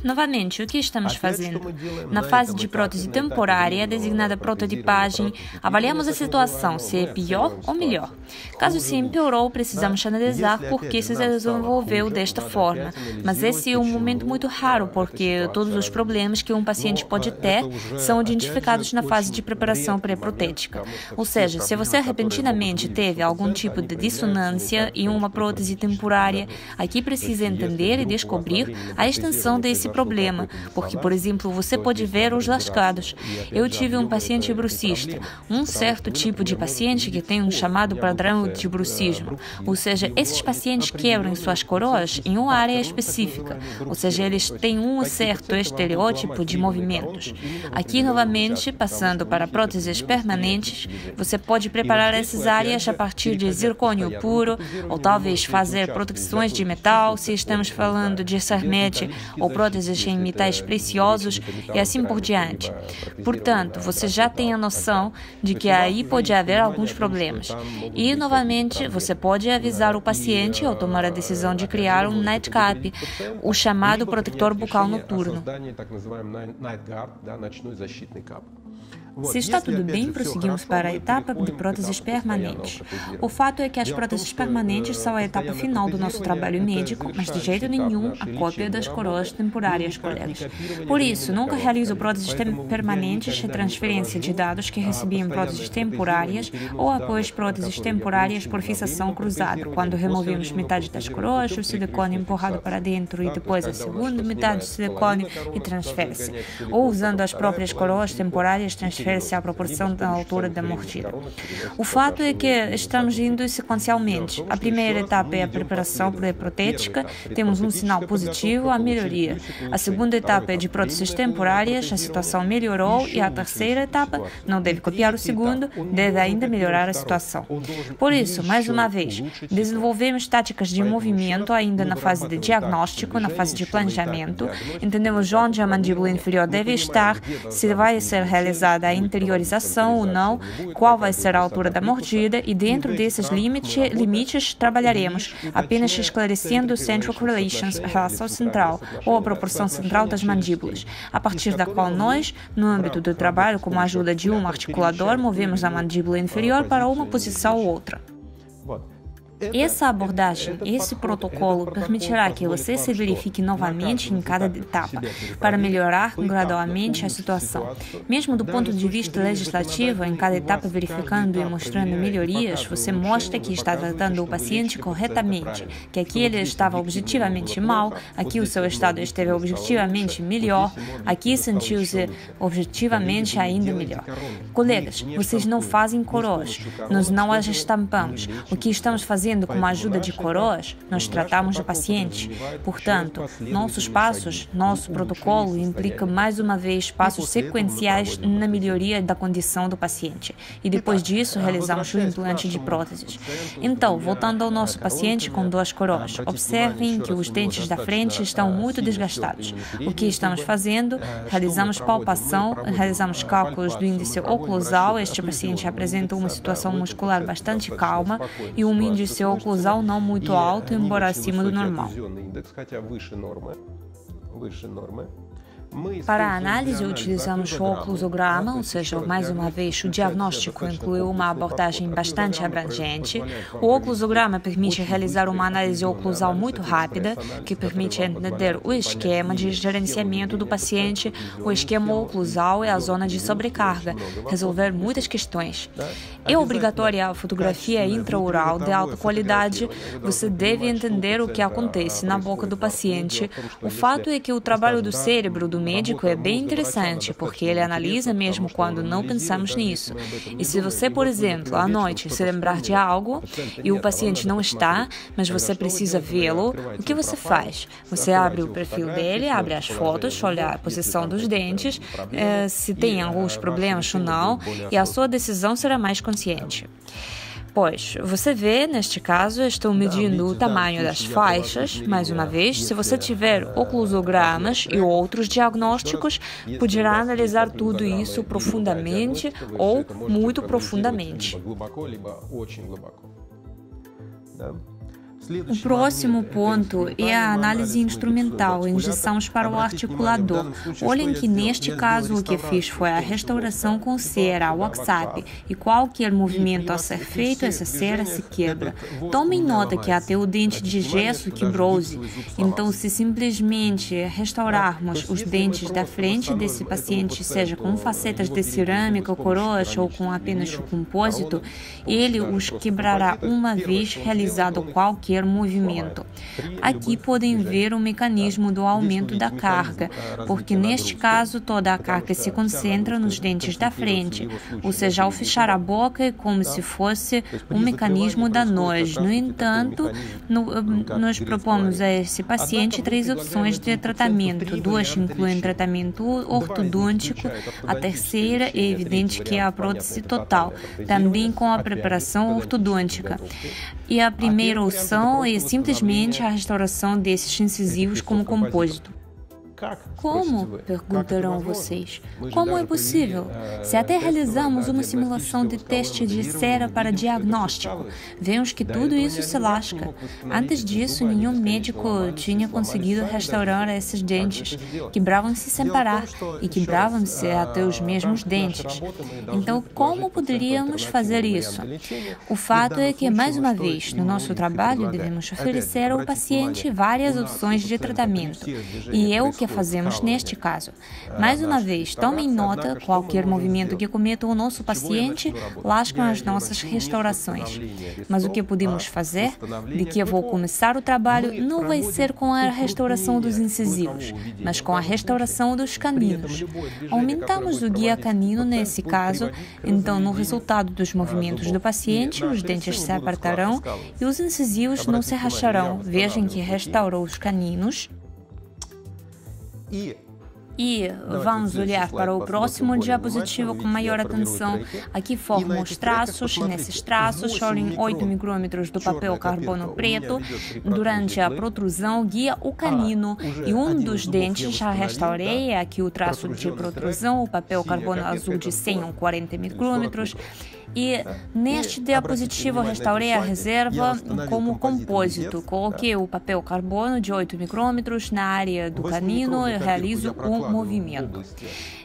Novamente, o que estamos fazendo? Na fase de prótese temporária, designada prototipagem, avaliamos a situação, se é pior ou melhor. Caso se empeorou, precisamos analisar por que se desenvolveu desta forma. Mas esse é um momento muito raro, porque todos os problemas que um paciente pode ter são identificados na fase de preparação pré-protética. Ou seja, se você repentinamente teve algum tipo de dissonância em uma prótese temporária, aqui precisa entender e descobrir a extensão desse problema, porque, por exemplo, você pode ver os lascados. Eu tive um paciente bruxista, um certo tipo de paciente que tem um chamado padrão de bruxismo, ou seja, esses pacientes quebram suas coroas em uma área específica, ou seja, eles têm um certo estereótipo de movimentos. Aqui, novamente, passando para próteses permanentes, você pode preparar essas áreas a partir de zircônio puro, ou talvez fazer proteções de metal, se estamos falando de cermete ou próteses em metais preciosos e assim por diante. Portanto, você já tem a noção de que aí pode haver alguns problemas. E, novamente, você pode avisar o paciente ao tomar a decisão de criar um nightcap, o chamado protetor bucal noturno. Se está tudo bem, prosseguimos para a etapa de próteses permanentes. O fato é que as próteses permanentes são a etapa final do nosso trabalho médico, mas de jeito nenhum a cópia das coroas temporárias, colegas. Por isso, nunca realizo próteses permanentes de transferência de dados que recebi em próteses temporárias ou após próteses temporárias por fixação cruzada, quando removemos metade das coroas, o silicone empurrado para dentro e depois a segunda metade do silicone e transfere-se, ou usando as próprias coroas temporárias transfere-se à proporção da altura da mordida. O fato é que estamos indo sequencialmente. A primeira etapa é a preparação pré-protética, temos um sinal positivo, a melhoria. A segunda etapa é de próteses temporárias, a situação melhorou, e a terceira etapa, não deve copiar o segundo, deve ainda melhorar a situação. Por isso, mais uma vez, desenvolvemos táticas de movimento ainda na fase de diagnóstico, na fase de planejamento, entendemos onde a mandíbula inferior deve estar, se vai ser realizada a interiorização ou não, qual vai ser a altura da mordida, e dentro desses limites trabalharemos, apenas esclarecendo o central correlations, a relação central, ou a proporção central das mandíbulas, a partir da qual nós, no âmbito do trabalho, com a ajuda de um articulador, movemos a mandíbula inferior para uma posição ou outra. Essa abordagem, esse protocolo, permitirá que você se verifique novamente em cada etapa, para melhorar gradualmente a situação. Mesmo do ponto de vista legislativo, em cada etapa verificando e mostrando melhorias, você mostra que está tratando o paciente corretamente, que aqui ele estava objetivamente mal, aqui o seu estado esteve objetivamente melhor, aqui sentiu-se objetivamente ainda melhor. Colegas, vocês não fazem coroas, nós não as estampamos. O que estamos fazendo com a ajuda de coroas, nós tratamos o paciente. Portanto, nossos passos, nosso protocolo implica mais uma vez passos sequenciais na melhoria da condição do paciente. E depois disso, realizamos o implante de próteses. Então, voltando ao nosso paciente com duas coroas, observem que os dentes da frente estão muito desgastados. O que estamos fazendo? Realizamos palpação, realizamos cálculos do índice oclusal. Este paciente apresenta uma situação muscular bastante calma e um índice oclusal não muito alto, embora acima do normal. Para a análise, utilizamos o oclusograma, ou seja, mais uma vez, o diagnóstico incluiu uma abordagem bastante abrangente. O oclusograma permite realizar uma análise oclusal muito rápida, que permite entender o esquema de gerenciamento do paciente. O esquema oclusal é a zona de sobrecarga, resolver muitas questões. É obrigatória a fotografia intraoral de alta qualidade. Você deve entender o que acontece na boca do paciente. O fato é que o trabalho do cérebro do médico é bem interessante, porque ele analisa mesmo quando não pensamos nisso. E se você, por exemplo, à noite se lembrar de algo e o paciente não está, mas você precisa vê-lo, o que você faz? Você abre o perfil dele, abre as fotos, olha a posição dos dentes, se tem alguns problemas ou não, e a sua decisão será mais consciente. Pois, você vê, neste caso, estou medindo o tamanho das faixas. Mais uma vez, se você tiver oclusogramas e outros diagnósticos, poderá analisar tudo isso profundamente ou muito profundamente. O próximo ponto é a análise instrumental, injeções para o articulador. Olhem que neste caso o que fiz foi a restauração com cera, WhatsApp, e qualquer movimento a ser feito, essa cera se quebra. Tomem nota que até o dente de gesso quebrou-se. Então, se simplesmente restaurarmos os dentes da frente desse paciente, seja com facetas de cerâmica, coroas ou com apenas o compósito, ele os quebrará uma vez realizado qualquer movimento. Aqui podem ver o mecanismo do aumento da carga, porque neste caso toda a carga se concentra nos dentes da frente, ou seja, ao fechar a boca é como se fosse um mecanismo da noz. No entanto, nós propomos a esse paciente 3 opções de tratamento. 2 incluem tratamento ortodôntico, a terceira é evidente que é a prótese total, também com a preparação ortodôntica. E a primeira opção é simplesmente a restauração desses incisivos como compósito. Como? Perguntarão vocês. Como é possível? Se até realizamos uma simulação de teste de cera para diagnóstico, vemos que tudo isso se lasca. Antes disso, nenhum médico tinha conseguido restaurar esses dentes. Quebravam-se sem parar e quebravam-se até os mesmos dentes. Então, como poderíamos fazer isso? O fato é que, mais uma vez, no nosso trabalho, devemos oferecer ao paciente várias opções de tratamento. E é o que fazemos neste caso. Mais uma vez, tomem nota, qualquer movimento que cometa o nosso paciente lascam as nossas restaurações. Mas o que podemos fazer, de que eu vou começar o trabalho, não vai ser com a restauração dos incisivos, mas com a restauração dos caninos. Aumentamos o guia canino nesse caso, então no resultado dos movimentos do paciente, os dentes se apartarão e os incisivos não se racharão. Vejam que restaurou os caninos. E vamos olhar para o próximo diapositivo com maior atenção. Aqui formam os traços, e nesses traços, olhem 8 micrômetros do papel carbono preto. Durante a protrusão, guia o canino e um dos dentes já restaurei. Aqui o traço de protrusão, o papel carbono azul de 100 ou 40 micrômetros. E neste diapositivo restaurei a reserva como compósito. Coloquei o papel carbono de 8 micrômetros na área do canino e realizo um movimento.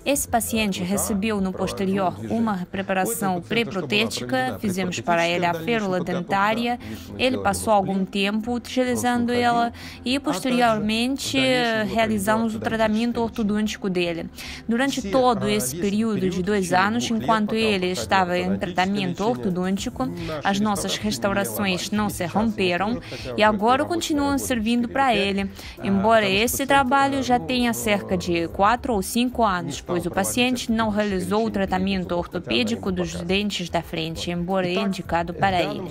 Esse paciente recebeu no posterior uma preparação pré-protética, fizemos para ele a férula dentária, ele passou algum tempo utilizando ela e posteriormente realizamos o tratamento ortodôntico dele. Durante todo esse período de 2 anos, enquanto ele estava em tratamento ortodôntico, as nossas restaurações não se romperam e agora continuam servindo para ele, embora esse trabalho já tenha cerca de 4 ou 5 anos, pois o paciente não realizou o tratamento ortopédico dos dentes da frente, embora indicado para ele.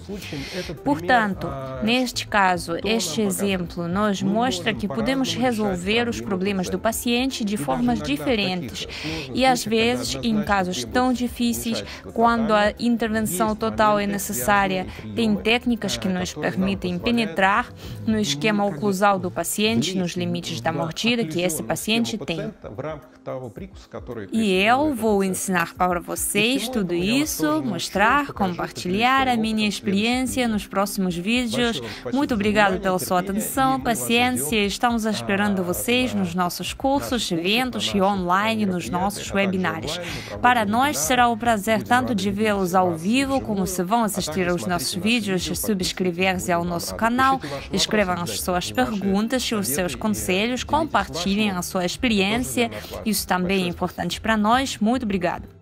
Portanto, neste caso, este exemplo nos mostra que podemos resolver os problemas do paciente de formas diferentes e, às vezes, em casos tão difíceis, quando a intervenção total é necessária, tem técnicas que nos permitem penetrar no esquema oclusal do paciente, nos limites da mordida que esse paciente tem. E eu vou ensinar para vocês tudo isso, mostrar, compartilhar a minha experiência nos próximos vídeos. Muito obrigado pela sua atenção, paciência. Estamos esperando vocês nos nossos cursos, eventos e online nos nossos webinários. Para nós será um prazer tanto de vê-los ao vivo, como se vão assistir aos nossos vídeos, subscrever-se ao nosso canal, escrevam as suas perguntas e os seus conselhos, compartilhem a sua experiência. Isso também é importante para nós. Muito obrigado.